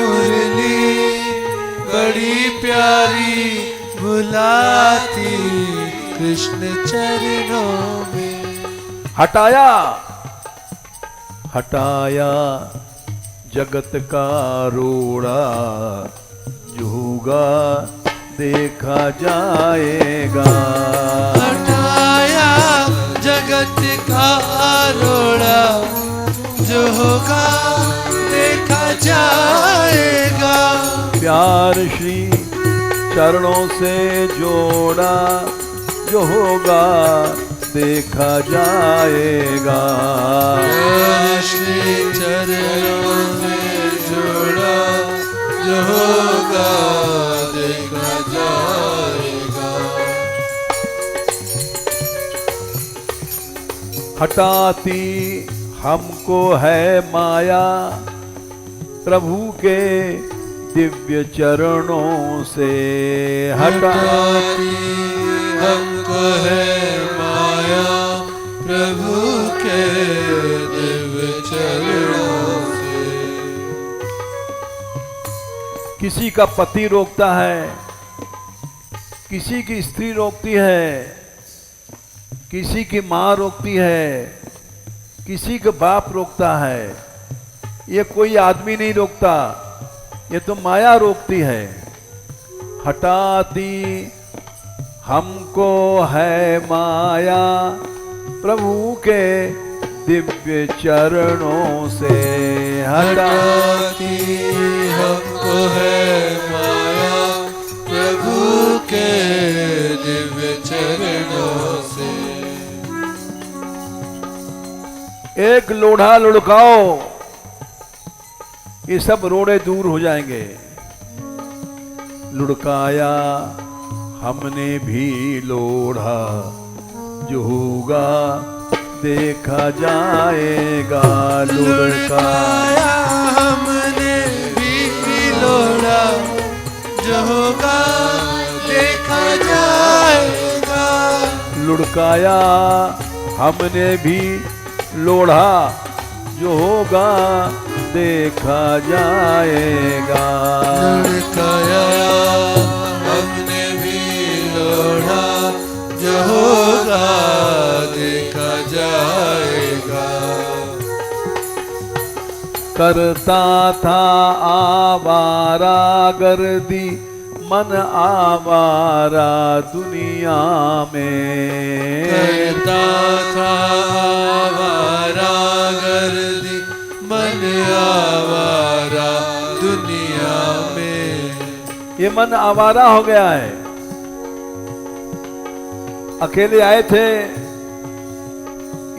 मुरली बड़ी प्यारी बुलाती कृष्ण चरणों में।
हटाया हटाया जगत का रोड़ा, जो होगा देखा जाएगा।
हटाया जगत का रोड़ा, जो होगा देखा जाएगा।
प्यार श्री चरणों से जोड़ा, जो होगा देखा जाएगा।
श्री चरणों में जोड़ा, जो होगा देखा जाएगा।
हटाती हमको है माया, प्रभु के दिव्य चरणों से।
हटाती हमको है माया, प्रभु के दिव्य चरणों से।
किसी का पति रोकता है, किसी की स्त्री रोकती है, किसी की माँ रोकती है, किसी का बाप रोकता है। ये कोई आदमी नहीं रोकता, ये तो माया रोकती है। हटाती हमको है माया, प्रभु के दिव्य चरणों से।
हटाती हमको है माया, प्रभु के दिव्य चरणों से।
एक लोढ़ा लुढ़काओ, ये सब रोड़े दूर हो जाएंगे। लुढ़काया हमने भी लोढ़ा, जो होगा देखा जाएगा।
लुढ़काया हमने भी लोढ़ा, जो होगा देखा जाएगा।
लुढ़काया हमने भी लोढ़ा, जो होगा देखा जाएगा।
लुढ़काया हमने भी लोढ़ा, जो होगा देखा जाएगा।
करता था आवारा गर्दी, मन आवारा दुनिया में।
करता था आवारा गर्दी, मन आवारा दुनिया में।
ये मन आवारा हो गया है। अकेले आए थे,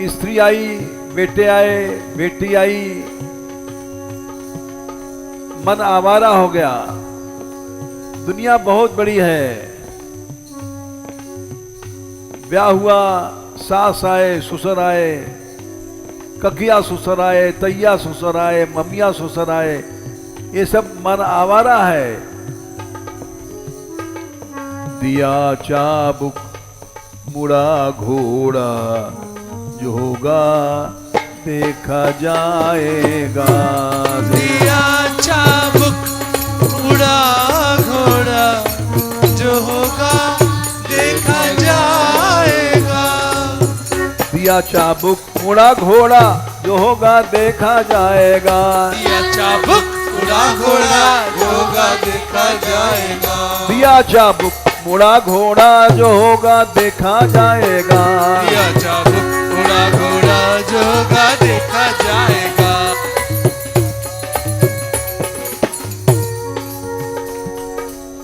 स्त्री आई, बेटे आए, बेटी आई, मन आवारा हो गया। दुनिया बहुत बड़ी है। ब्याह हुआ, सास आए, ससुर आए, ककिया ससुर आए, तैया ससुर आए, मम्मिया ससुर आए, ये सब मन आवारा है। दिया चाबुक मुड़ा घोड़ा, जो होगा देखा जाएगा।
दिया चाबुक मुड़ा घोड़ा, जो होगा देखा जाएगा।
दिया चाबुक मुड़ा घोड़ा, जो होगा देखा जाएगा।
दिया चाबुक मुड़ा घोड़ा, जो होगा देखा जाएगा।
दिया चाबुक मुड़ा घोड़ा, जो होगा देखा जाएगा।
दिया चाबुक मुड़ा घोड़ा, जो होगा देखा जाएगा।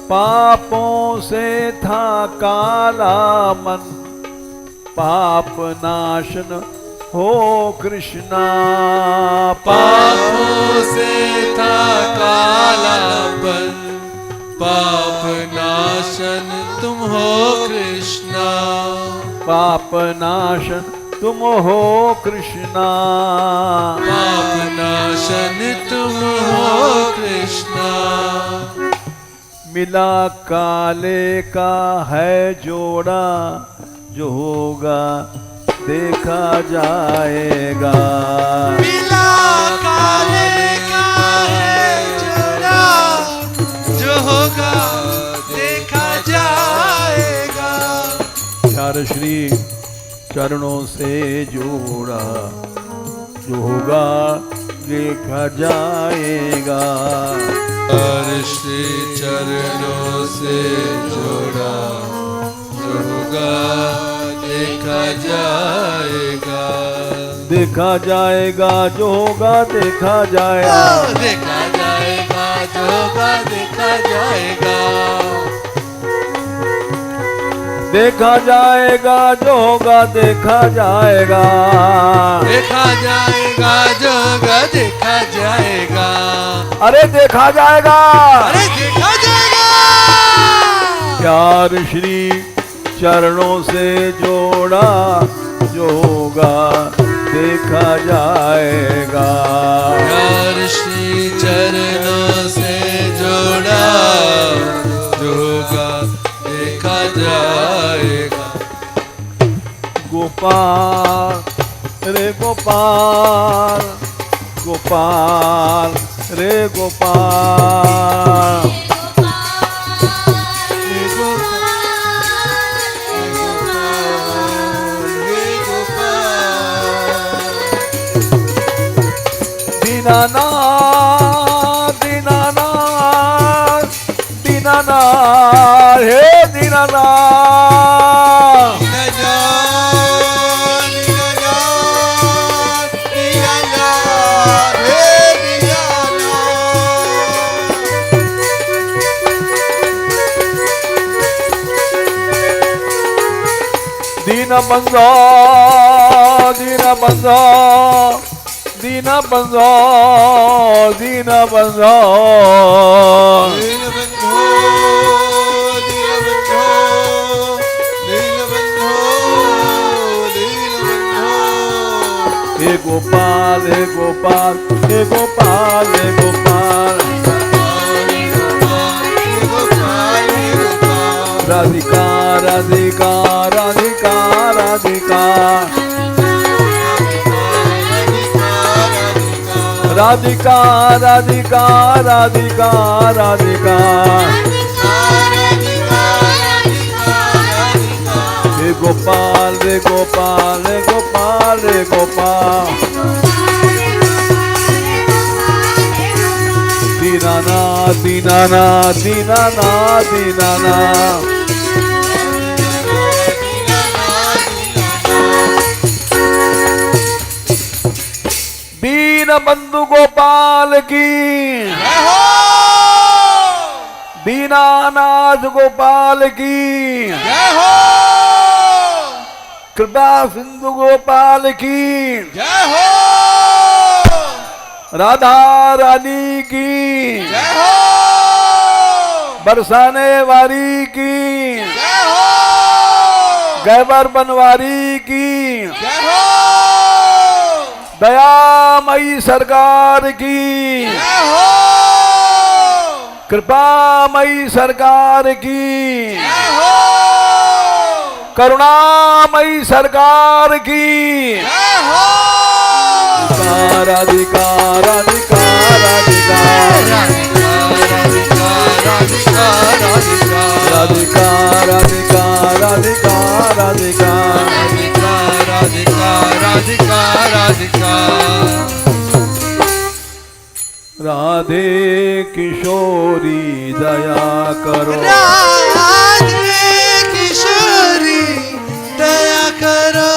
पापों से था काला मन, पाप नाशन हो कृष्णा।
पापों से था कालापन, पाप नाशन तुम हो कृष्णा।
पाप नाशन तुम हो कृष्णा।
पाप नाशन तुम हो कृष्णा।
मिला काले का है जोड़ा, जो होगा देखा जाएगा।
मिला काले का है जोड़ा, जो होगा देखा जाएगा।
प्यार श्री चरणों से जोड़ा, जो होगा देखा जाएगा।
प्यार श्री चरणों से जोड़ा, जो होगा देखा जाएगा।
देखा जाएगा जो होगा देखा जाएगा।
देखा जाएगा जो होगा देखा जाएगा।
देखा जाएगा जो होगा देखा जाएगा।
देखा जाएगा जो होगा देखा जाएगा।
अरे देखा जाएगा,
अरे देखा जाएगा।
प्यार श्री चरणों से जोड़ा, जो होगा देखा जाएगा।
प्यार श्री चरणों से जोड़ा, जो होगा देखा जाएगा।
गोपाल रे गोपाल, गोपाल रे गोपाल, दीनानाथ दीनानाथ दीनानाथ हे दीनानाथ। दीन बंधो दीन बंधो दीन बंधो दीन बंधो, हे गोपाल हे गोपाल हे गोपाल हे गोपाल। राधिका राधिका राधिका राधिका, राधिका राधिका राधिका राधिका। हे गोपाल रे गोपाल रे गोपाल रे गोपाल। दीनानाथ दीनानाथ दीनानाथ दीनानाथ। दीन बंधु गोपाल की, दीनानाथ गोपाल की,
जय हो।
कृपा सिंधु गोपाल की,
जय हो।
राधा रानी की,
जय हो।
बरसाने वाली की,
जय हो।
गैबर बनवारी की,
जय हो।
दयामयी सरकार की,
जय हो।
कृपामयी सरकार की,
जय हो।
करुणामयी सरकार की।
जय हो।
राधिका राधिका राधिका
राधिका राधिका राधिका
राधिका राधिका राधिका राधिका
राधिका राधिका राधिका।
राधे किशोरी दया करो,
राधे किशोरी दया करो।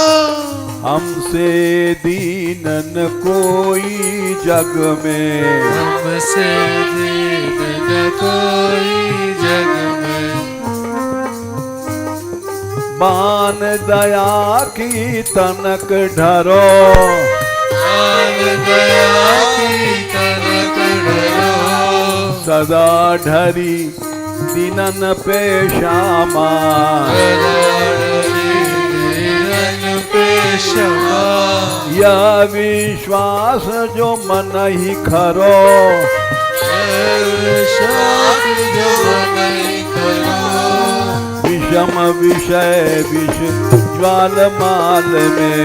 हमसे दीन न कोई जग में,
हमसे दीन न कोई जग में।
बान दया की तनक ढरो,
बान दया की तनक ढरो।
सदा ढरी दीनन पे श्यामा, यह विश्वास जो मन ही खरो, विषम विषय विष ज्वाल माल में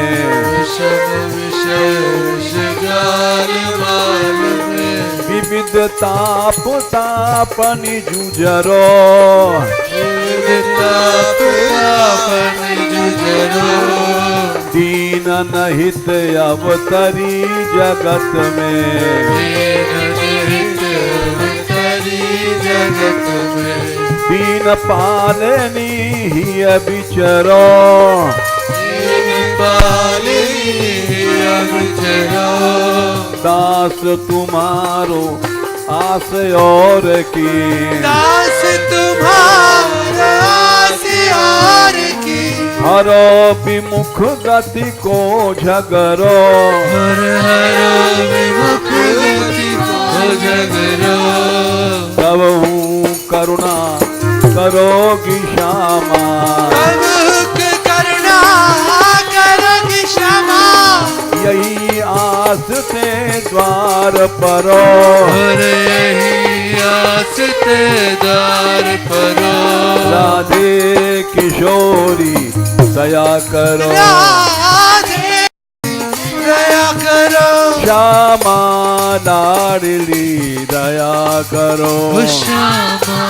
विषम विशेष ज्वाल माल में
विविध ताप तापनि जुझरो
ताप तापनि जुझरो
दीन नहित अवतरी जगत में
जगत में
दीन पालनी ही विचरो दास तुम्हारो आस और की
दास तुम्हारा आस और की
हरो विमुख गति को झगरो
हर हर विमुख गति को झगरो
तब हूँ करुणा करोगी श्यामा
करुणा करोगी क्षमा
यही आस से द्वार परो
और यही आस ते द्वार परो
राधे किशोरी दया करो
राधे दया करो
श्यामा लाडली दया करो
श्यामा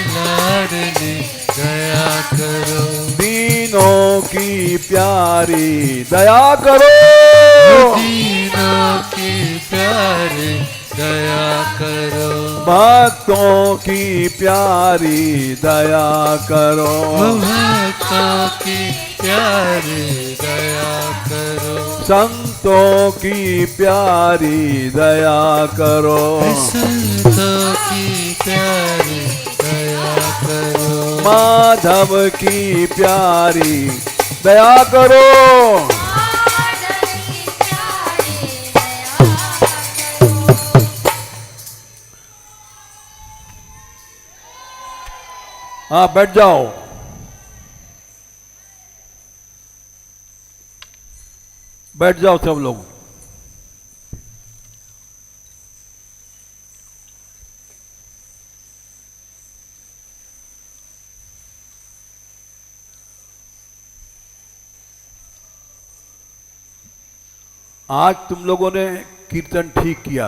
लाडली दया करो
दीनों की प्यारी दया करो
दीनों की प्यारी दया करो
भक्तों की प्यारी दया करो
भक्तों की प्यारी दया करो
संतों की प्यारी दया करो
संतों की प्यारी दया करो
माधव की प्यारी दया करो हाँ बैठ जाओ। बैठ जाओ सब लोग। आज तुम लोगों ने कीर्तन ठीक किया।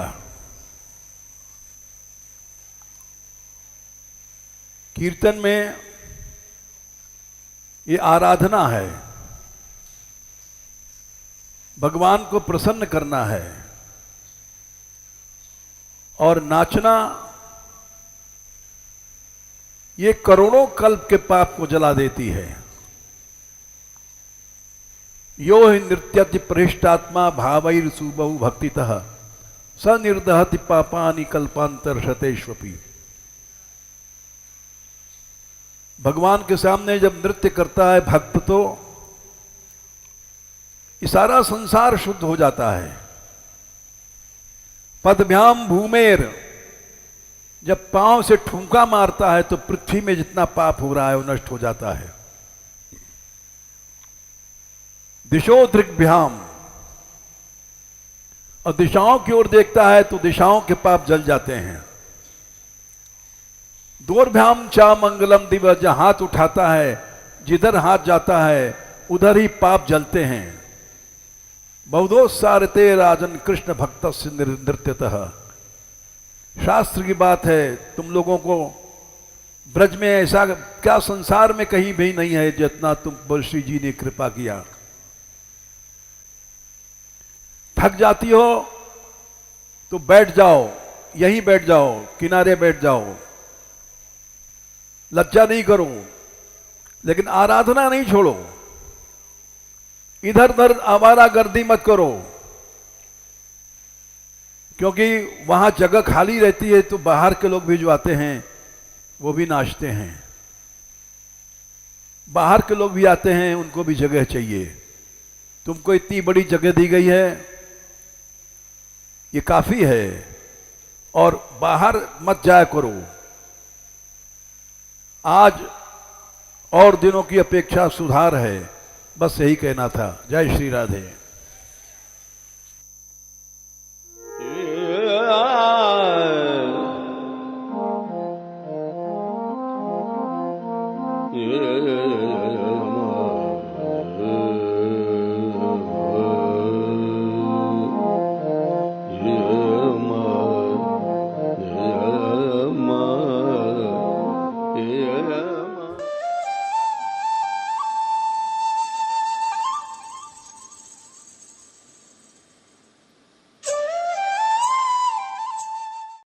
कीर्तन में ये आराधना है, भगवान को प्रसन्न करना है। और नाचना ये करोड़ों कल्प के पाप को जला देती है। यो हि नृत्यति प्रहिष्टात्मा भावैर सुबहु भक्तितः स निर्दहति पापानि कल्पांतरशतेष्वपि। भगवान के सामने जब नृत्य करता है भक्त तो ये सारा संसार शुद्ध हो जाता है। पदभ्याम भूमेर, जब पांव से ठुमका मारता है तो पृथ्वी में जितना पाप हो रहा है वो नष्ट हो जाता है। दिशो दृग्भ्याम, और दिशाओं की ओर देखता है तो दिशाओं के पाप जल जाते हैं। दोर्भ्याम चा मंगलम दिव, जहां हाथ उठाता है जिधर हाथ जाता है उधर ही पाप जलते हैं। बहुदोसारते राजन कृष्ण भक्तस्य नृत्यतः। शास्त्र की बात है, तुम लोगों को ब्रज में ऐसा क्या संसार में कहीं भी नहीं है जितना तुम श्री जी ने कृपा किया। थक जाती हो तो बैठ जाओ, यहीं बैठ जाओ, किनारे बैठ जाओ, लज्जा नहीं करो, लेकिन आराधना नहीं छोड़ो। इधर उधर आवारागर्दी मत करो, क्योंकि वहां जगह खाली रहती है तो बाहर के लोग भी जो आते हैं वो भी नाचते हैं। बाहर के लोग भी आते हैं, उनको भी जगह चाहिए। तुमको इतनी बड़ी जगह दी गई है, ये काफी है, और बाहर मत जाया करो। आज और दिनों की अपेक्षा सुधार है, बस यही कहना था। जय श्री राधे।